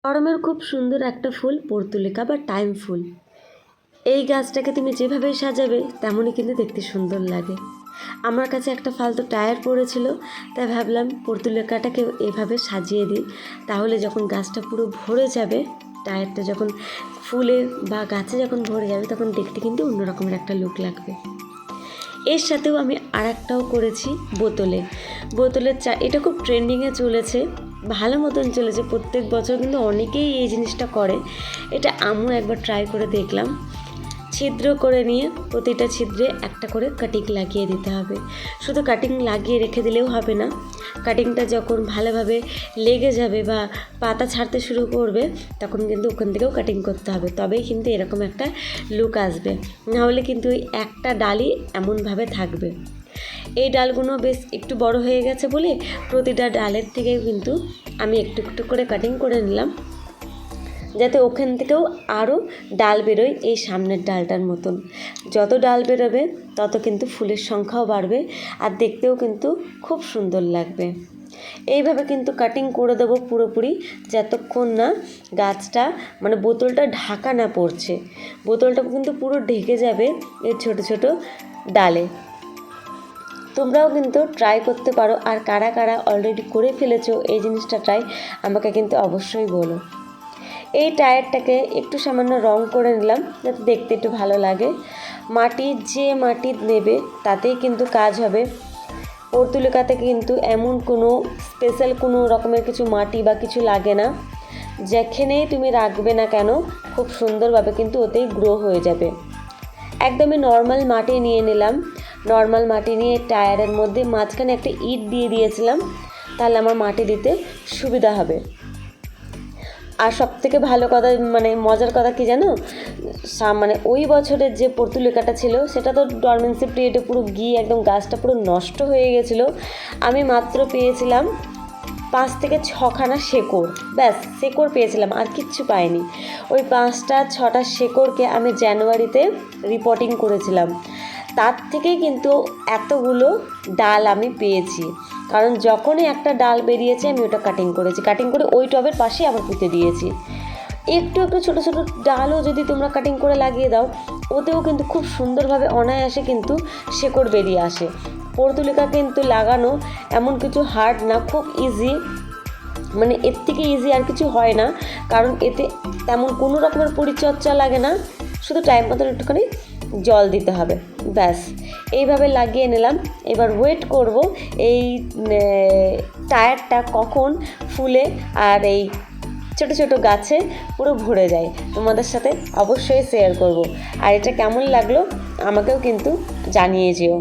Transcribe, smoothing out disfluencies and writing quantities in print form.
গরমের খুব সুন্দর একটা ফুল পর্তুলিকা বা টাইম ফুল। এই গাছটাকে তুমি যেভাবে সাজাবে তেমনই কিন্তু দেখতে সুন্দর লাগে। আমার কাছে একটা ফালতু টায়ার পড়েছিল, তাই ভাবলাম পর্তুলিকাটাকে এভাবে সাজিয়ে দিই, তাহলে যখন গাছটা পুরো ভরে যাবে, টায়ারটা যখন ফুলে বা গাছে যখন ভরে যাবে তখন দেখতে কিন্তু অন্যরকমের একটা লুক লাগবে। এর সাথেও আমি আরেকটাও করেছি বোতলের চা। এটা খুব ট্রেন্ডিংয়ে চলেছে, ভালো মতন চলেছে, প্রত্যেক বছর কিন্তু অনেকেই এই জিনিসটা করে। এটা আমিও একবার ট্রাই করে দেখলাম। ছিদ্র করে নিয়ে প্রতিটা ছিদ্রে একটা করে কাটিং লাগিয়ে দিতে হবে। শুধু কাটিং লাগিয়ে রেখে দিলেও হবে না, কাটিংটা যখন ভালোভাবে লেগে যাবে বা পাতা ছাড়তে শুরু করবে তখন কিন্তু ওখান থেকেও কাটিং করতে হবে, তবেই কিন্তু এরকম একটা লুক আসবে। নাহলে কিন্তু ওই একটা ডালই এমনভাবে থাকবে। এই ডালগুলো বেশ একটু বড় হয়ে গেছে বলে প্রতিটা ডালের থেকেও কিন্তু আমি একটু একটু করে কাটিং করে নিলাম, যাতে ওখান থেকেও আরও ডাল বেরোয় এই সামনের ডালটার মতন। যত ডাল বেরোবে তত কিন্তু ফুলের সংখ্যাও বাড়বে আর দেখতেও কিন্তু খুব সুন্দর লাগবে। এইভাবে কিন্তু কাটিং করে দেবো পুরোপুরি, যতক্ষণ না গাছটা মানে বোতলটা ঢাকা না পড়ছে। বোতলটা কিন্তু পুরো ঢেকে যাবে এই ছোট ছোট ডালে। তোমরাও কিন্তু ট্রাই করতে পারো, আর কারা কারা অলরেডি করে ফেলেছো এই জিনিসটা ট্রাই, আমাকে কিন্তু অবশ্যই বলো। এই টায়ারটাকে একটু সামান্য রং করে নিলাম যাতে দেখতে একটু ভালো লাগে। যে মাটি নেবে তাতেই কিন্তু কাজ হবে। পর্তুলিকাতে কিন্তু এমন কোনো স্পেশাল কোনো রকমের কিছু মাটি বা কিছু লাগে না, যেখানেই তুমি রাখবে না কেন খুব সুন্দরভাবে কিন্তু ওতেই গ্রো হয়ে যাবে। একদমই নর্মাল মাটি নিয়ে নিলাম। নর্মাল মাটি নিয়ে টায়ারের মধ্যে মাঝখানে একটা ইট দিয়ে দিয়েছিলাম, তাহলে আমার মাটি দিতে সুবিধা হবে। আর সবথেকে ভালো কথা মানে মজার কথা কি জানো, মানে ওই বছরের যে পর্তুলিকাটা ছিল সেটা তো ডরমেন্সি পিরিয়ডে পুরো গিয়ে একদম গাছটা পুরো নষ্ট হয়ে গেছিলো। আমি মাত্র পেয়েছিলাম 5 থেকে 6খানা শেকড়, ব্যাস শেকড় পেয়েছিলাম, আর কিচ্ছু পাইনি। ওই 5-6টা শেকড়কে আমি জানুয়ারিতে রিপোর্টিং করেছিলাম, তার থেকেই কিন্তু এতগুলো ডাল আমি পেয়েছি। কারণ যখনই একটা ডাল বেরিয়েছে আমি ওটা কাটিং করেছি, কাটিং করে ওই টবের পাশে আবার পুঁতে দিয়েছি। একটু একটু ছোটো ছোটো ডালও যদি তোমরা কাটিং করে লাগিয়ে দাও, ওতেও কিন্তু খুব সুন্দরভাবে অনায়াসে কিন্তু শেকড় বেরিয়ে আসে। পর্তুলিকা কিন্তু লাগানো এমন কিছু হার্ড না, খুব ইজি, মানে এর থেকে ইজি আর কিছু হয় না। কারণ এতে তেমন কোনো রকমের পরিচর্যা লাগে না, শুধু টাইম মতন একটুখানি জল দিতে হবে, ব্যাস। এইভাবে লাগিয়ে নিলাম। এবার ওয়েট করব এই টায়ারটা কখন ফুলে আর এই ছোটো ছোটো গাছে পুরো ভরে যায়, তোমাদের সাথে অবশ্যই শেয়ার করব। আর এটা কেমন লাগলো আমাকেও কিন্তু জানিয়ে যেও।